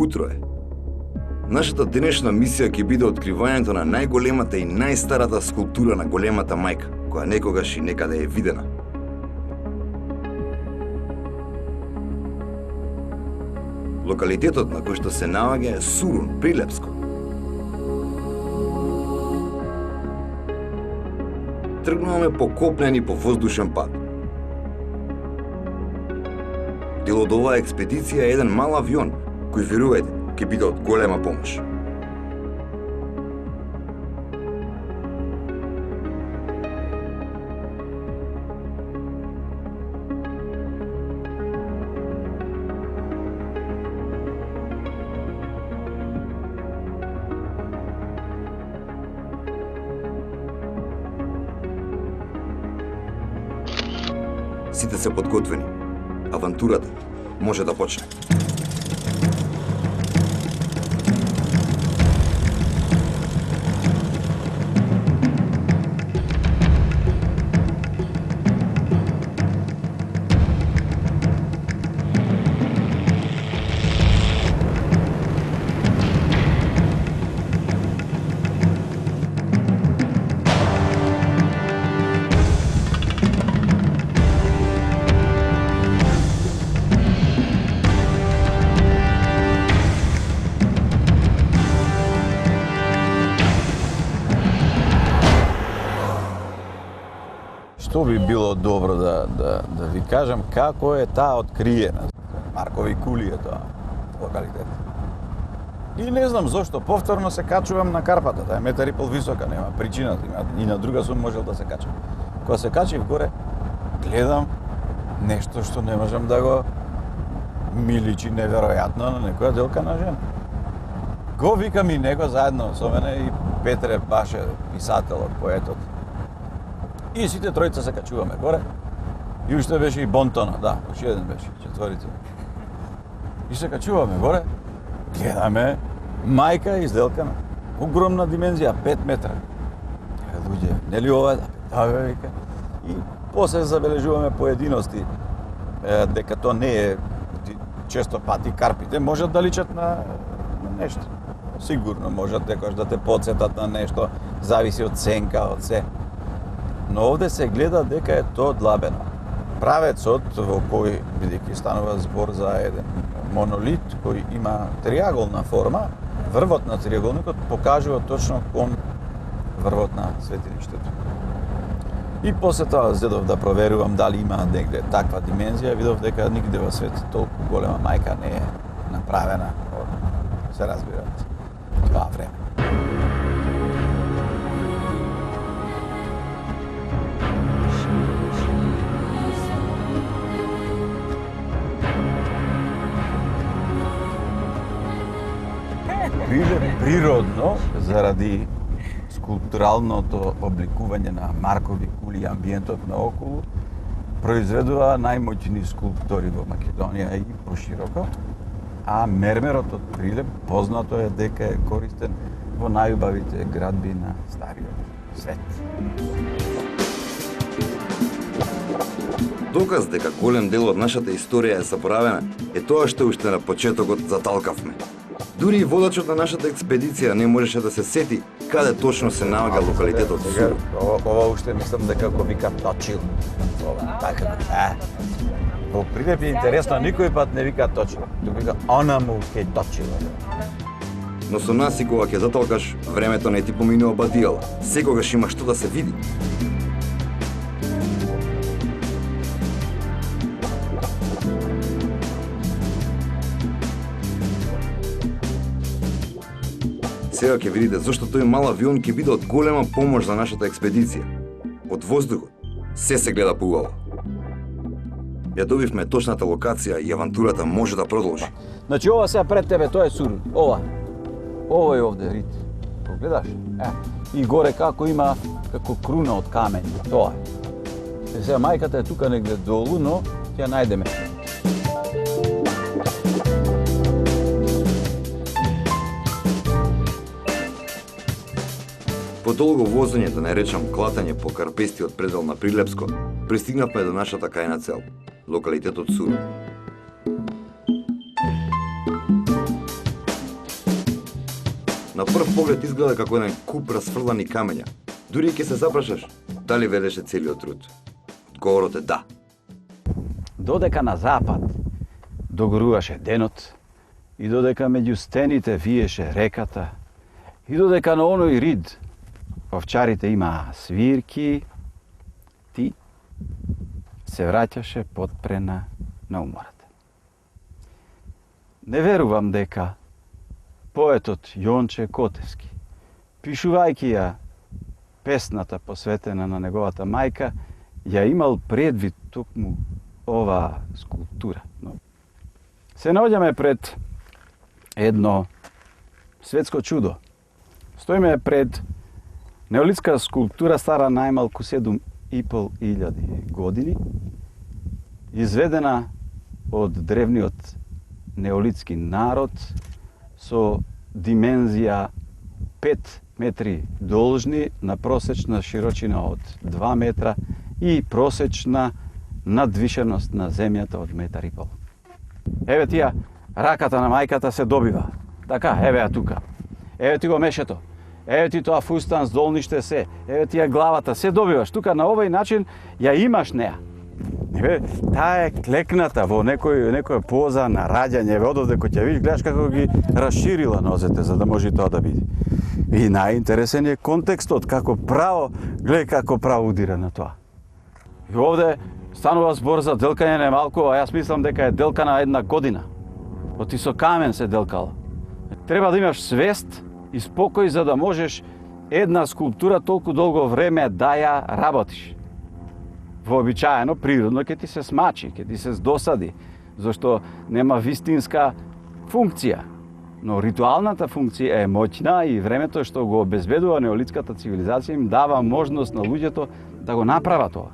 Утро е. Нашата денешна мисија ќе биде откривањето на најголемата и најстарата скулптура на големата мајка, која некогаш и некаде е видена. Локалитетот на кој што се наоѓа е Сурун, Прилепско. Тргнуваме по копнен и по воздушен пат. Дел од оваа експедиција е еден мал авион, кој, верувајте, ќе биде од голема помош. Сите се подготвени. Авантурата може да почне. Што би било добро да ви кажам како е таа откриена. Маркови кули е тоа локалитет. И не знам зошто повторно се качувам на Карпата, таа е метар и пол висока, нема причина, и на друга сум можел да се качам. Кога се качив горе, гледам нешто што не можам да го ми личи неверојатно на некоја делка на жена. Го викам и него заедно со мене и Петре Баше, писателот, поетот. И сите тројца се качуваме горе. И уште беше и Бонтона, да, уште еден беше, четворица. И се качуваме горе, гледаме мајка изделкана, огромна димензија, 5 метра. Луѓе, нели ова? Да, вика. И после забележуваме поединости, дека тоа не е, често пати карпите можат да личат на нешто. Сигурно можат некојаш да те потсетат на нешто, зависи од сенка, од се. Но овде се гледа дека е тоа длабено. Правецот во кој, бидејќи станува збор за еден монолит кој има триаголна форма, врвот на триаголникот покажува точно кон врвот на светилиштето. И после тоа зедов да проверувам дали има негде таква димензија, видов дека нигде во светот толку голема мајка не е направена од, се разбират, тоа време. Природно, заради скулптуралното обликување на Маркови кули и амбиентот наоколу, произведува најмоćни скулптори во Македонија и пошироко, а мермерот од Прилеп познато е дека е користен во најубавите градби на стариот свет. Доказ дека голем дел од нашата историја е заборавена е тоа што уште на почетокот заталкавме. Дури и водачот на нашата експедиција не можеше да се сети каде точно се наоѓа локалитетот Сурун. Ова уште мислам дека го вика Точил. Така, во Прилеп е интересно, никој пат не вика Точил. Тук вика она му ке Точил. Но со нас и кога ќе заталкаш, времето не ти поминува бадијала. Секогаш има што да се види. Сега ќе видите зашто тој мал авион ќе биде од голема помош за нашата експедиција. Од воздухот се гледа поубаво. Ја добивме точната локација и авантурата може да продолжи. Значи ова сега пред тебе, тоа е Сурун. Ова е овде, Рит. Го гледаш? И горе како има како круна од камења. Тоа е. Сега мајката е тука негде долу, но ќе ја најдеме. По долго возење, да не речам клатање по карпестиот предел на Прилепско, пристигнавме до нашата крајна цел – локалитетот Сурун. На прв поглед изгледа како еден куп расфрлани камења. Дури и ќе се запрашаш, дали велеше целиот труд? Одговорот е да. Додека на запад догоруваше денот, и додека меѓу стените виеше реката, и додека на оној рид овчарите имаа свирки, ти се враќаше потпрена на умората. Не верувам дека поетот Јонче Котевски, пишувајќи ја песната посветена на неговата мајка, ја имал предвид токму оваа скулптура. Но се наоѓаме пред едно светско чудо. Стоиме пред неолитска скулптура стара најмалку 7.500 години, изведена од древниот неолитски народ со димензија 5 метри должни на просечна широчина од 2 метра и просечна надвишеност на земјата од 1,5 метри. Еве тија, раката на мајката се добива. Така, еве ја тука. Еве ти го мешето. Еве ти тоа фустан с долниште се. Еве ти ја главата, се добиваш. Тука на овој начин ја имаш неа. Еве, таа е клекната во некоја поза на раѓање. Еве одовде кој ќе видиш, гледаш како ги расширила нозете за да може тоа да биде. И најинтересен е контекстот, како право, гледај како право удира на тоа. И овде станува збор за делкање немалку, а јас мислам дека е делка на 1 година. Оти со камен се делкало. Треба да имаш свест и спокој за да можеш една скулптура толку долго време да ја работиш. Вообичаено, природно ќе ти се смачи, ќе ти се досади, зашто нема вистинска функција. Но ритуалната функција е моќна и времето што го обезбедува неолитската цивилизација им дава можност на луѓето да го направат тоа.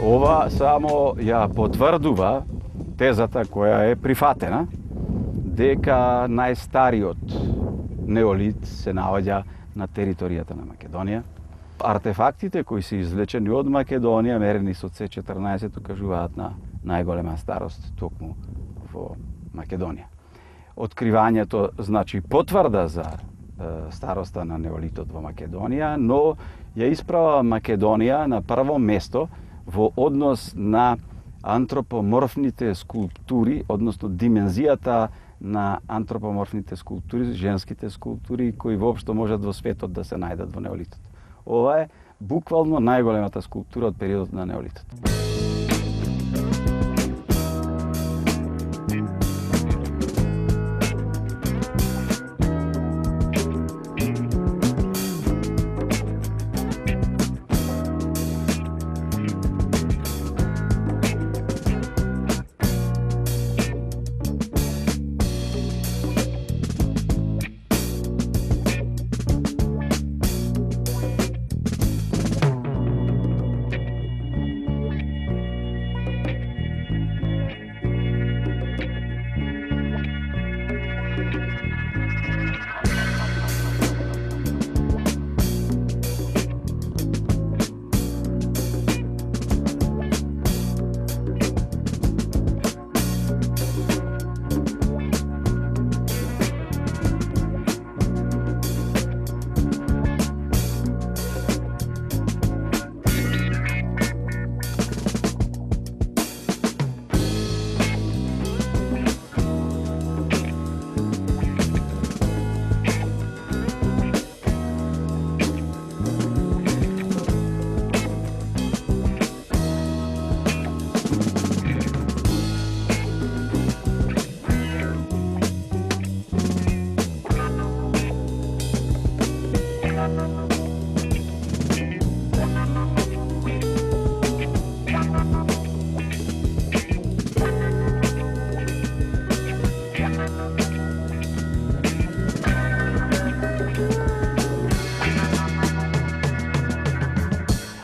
Ова само ја потврдува тезата која е прифатена, дека најстариот неолит се наоѓа на територијата на Македонија. Артефактите кои се извлечени од Македонија, мерени со C14, кажуваат на најголема старост токму во Македонија. Откривањето значи потврда за староста на неолитот во Македонија, но ја исправа Македонија на прво место во однос на антропоморфните скулптури, односно димензијата на антропоморфните скулптури, женските скулптури кои воопшто можат во светот да се најдат во неолитот. Ова е буквално најголемата скулптура од периодот на неолитот.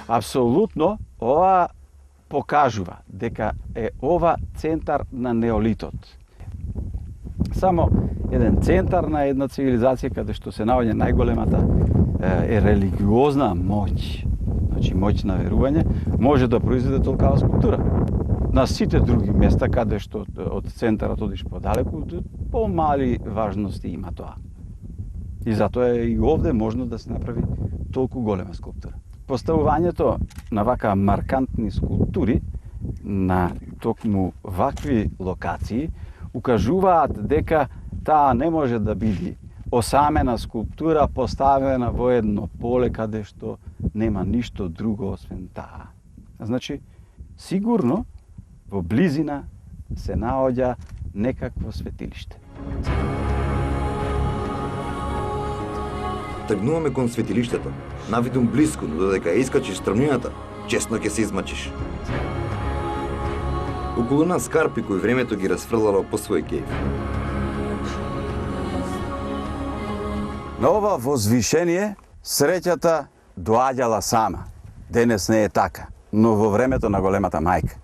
Апсолутно, ова покажува дека е ова центар на неолитот. Само еден центар на една цивилизација каде што се наоѓа најголемата е религиозна моќ. Значи моќ на верување може да произведе толкава скулптура. На сите други места каде што од центарот одиш подалеку, помали важности има тоа. И затоа и овде можно да се направи толку голема скулптура. Поставувањето на вака маркантни скулптури на токму вакви локации укажуваат дека таа не може да биде осамена скулптура поставена во едно поле каде што нема ништо друго освен таа. Значи, сигурно во близина се наоѓа некакво светилиште. Тргнуваме кон светилиштето, навидум блиску, но додека ја искачиш стрмнината, чесно ќе се измачиш. Околу нас карпи кои времето ги расфрлало по свој кејф. На ова возвишение среќата доаѓала сама. Денес не е така, но во времето на големата мајка.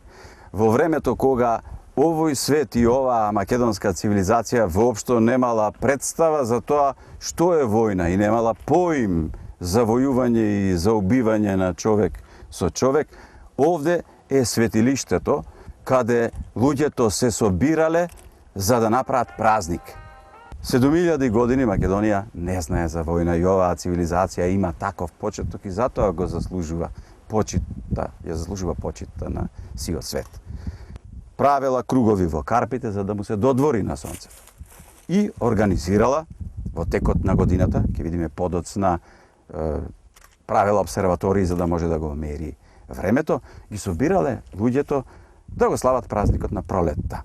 Во времето кога овој свет и оваа македонска цивилизација воопшто немала представа за тоа што е војна и немала поим за војување и за убивање на човек со човек, овде е светилиштето каде луѓето се собирале за да направат празник. 7000 години Македонија не знае за војна и оваа цивилизација има таков почеток и затоа го заслужува почитта, ја заслужува почитта на сиот свет. Правела кругови во Карпите за да му се додвори на сонцето. И организирала во текот на годината, ќе видиме подоцна, правела обсерватории за да може да го мери времето, ги собирале луѓето да го слават празникот на пролетта.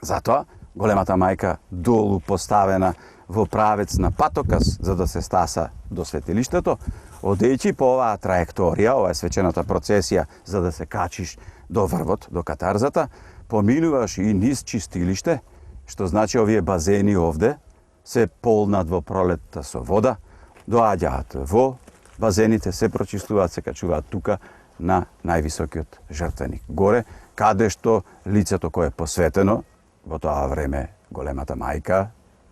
Затоа големата мајка долу поставена во правец на патокас за да се стаса до светилиштето, одејќи по оваа траекторија, ова е свечената процесија за да се качиш до врвот, до катарзата, поминуваш и низ чистилиште, што значи овие базени овде се полнат во пролетта со вода, доаѓаат во базените, се прочистуваат, се качуваат тука на највисокиот жртвеник горе, каде што лицето кое е посветено во тоа време големата мајка,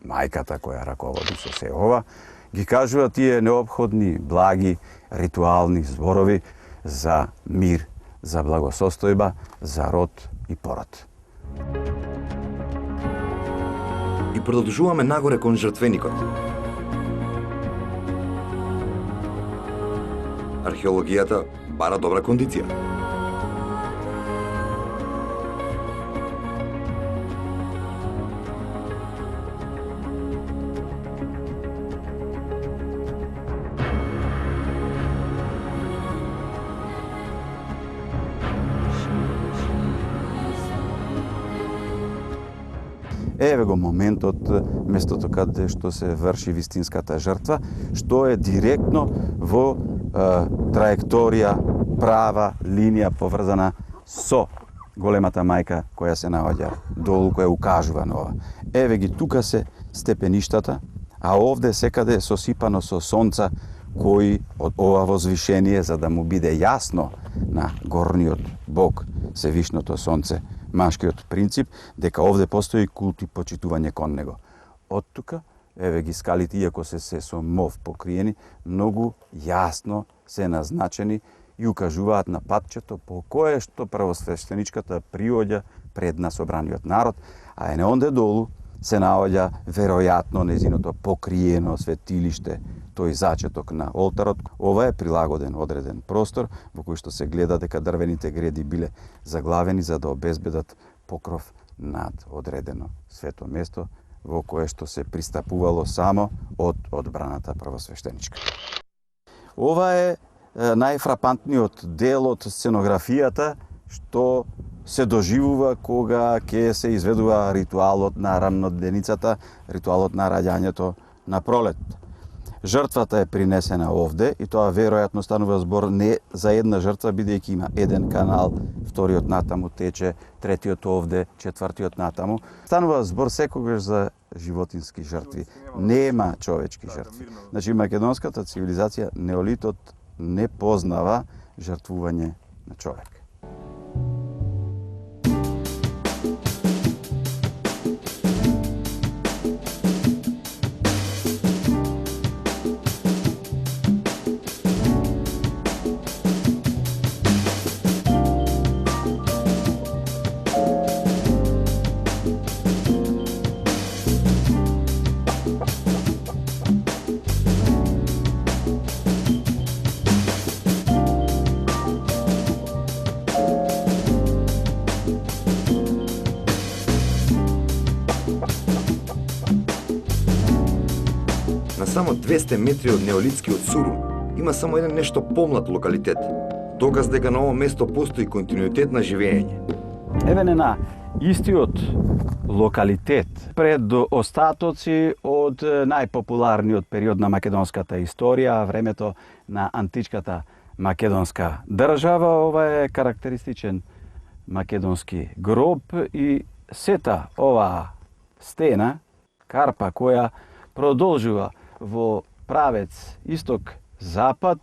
мајката која раководи со се ова, ги кажува тие неопходни, благи, ритуални зборови за мир, за благосостојба, за род и пород. И продолжуваме нагоре кон жртвеникот. Археологијата бара добра кондиција. Еве го моментот, местото каде што се врши вистинската жртва, што е директно во траекторија, права линија поврзана со големата мајка која се наоѓа долу, која укажува на ова. Еве ги тука се степеништата, а овде секаде е сосипано со сонца кои од ова возвишение, за да му биде јасно на горниот бог, Севишното сонце, машкиот принцип, дека овде постои култ и почитување кон него. Од тука, еве ги скалите, иако се со мов покриени, многу јасно се назначени и укажуваат на патчето по кое што првосвештеничката приоѓа пред на собраниот народ, а е не онде долу се наоѓа веројатно незиното покриено светилиште, тој зачеток на олтарот. Ова е прилагоден одреден простор во кој што се гледа дека дрвените греди биле заглавени за да обезбедат покров над одредено свето место во кое што се пристапувало само од одбраната првосвештеничка. Ова е најфрапантниот дел од сценографијата што се доживува кога ќе се изведува ритуалот на рамноденицата, ритуалот на раѓањето на пролет. Жртвата е принесена овде и тоа веројатно станува збор не за една жртва, бидејќи има еден канал, вториот натаму тече, третиот овде, четвртиот натаму. Станува збор секогаш за животински жртви. Нема човечки жртви. Значи македонската цивилизација, неолитот не познава жртвување на човек. На само 200 метри од неолитскиот Сурун има само еден нешто помлад локалитет. Доказ дека на ово место постои континуитет на живење. Еве на истиот локалитет пред остатоци од најпопуларниот период на македонската историја, времето на античката македонска држава. Ова е карактеристичен македонски гроб и сета оваа стена, карпа која продолжува во правец исток-запад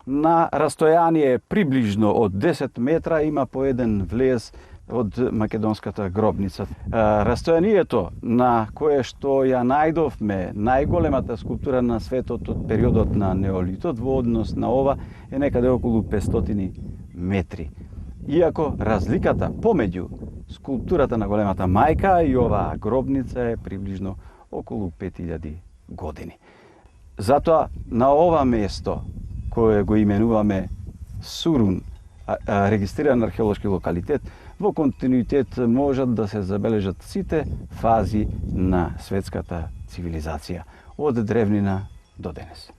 на растојание приближно од 10 метра има по еден влез од македонската гробница. Растојанието на кое што ја најдовме најголемата скулптура на светот од периодот на неолитот во однос на ова е некаде околу 500 метри. Иако разликата помеѓу скулптурата на големата мајка и оваа гробница е приближно околу 5000 години. Затоа на ова место кое го именуваме Сурун, регистриран археолошки локалитет, во континуитет можат да се забележат сите фази на светската цивилизација, од древнина до денес.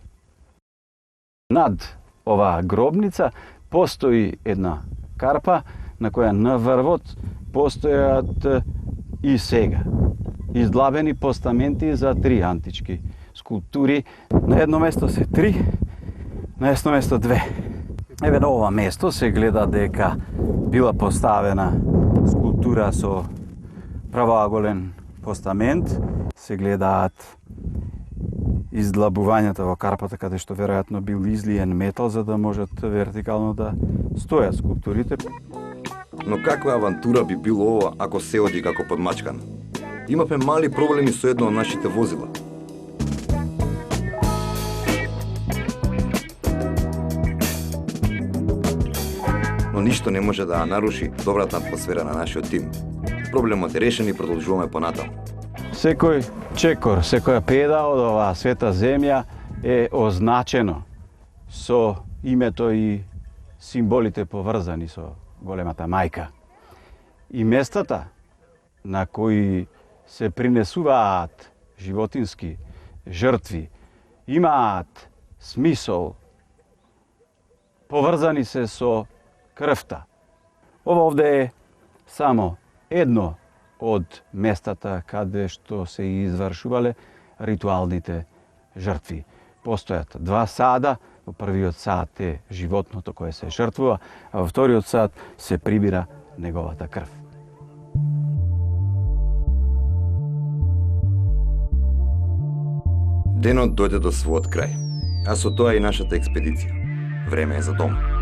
Над оваа гробница постои една карпа на која на врвот постојат и сега издлабени постаменти за 3 антички скулптури. На едно место се 3, на едно место 2. Еве на ова место се гледа дека била поставена скулптура со правоаголен постамент. Се гледаат издлабувањата во карпата каде што веројатно бил излиен метал за да можат вертикално да стојат скулптурите. Но каква авантура би било ова ако се оди како подмачкан? Имавме мали проблеми со едно од нашите возила. Но ништо не може да наруши добрата атмосфера на нашиот тим. Проблемот е решен и продолжуваме понатаму. Секој чекор, секоја педа од оваа света земја е означено со името и символите поврзани со големата мајка. И местата на кои се принесуваат животински жртви имаат смисол, поврзани се со крвта. Ова овде е само едно од местата каде што се извршувале ритуалните жртви. Постојат 2 сада, во првиот сад е животното кое се жртвува, а во вториот сад се прибира неговата крв. Денот дојде до својот крај, а со тоа и нашата експедиција. Време е за дом.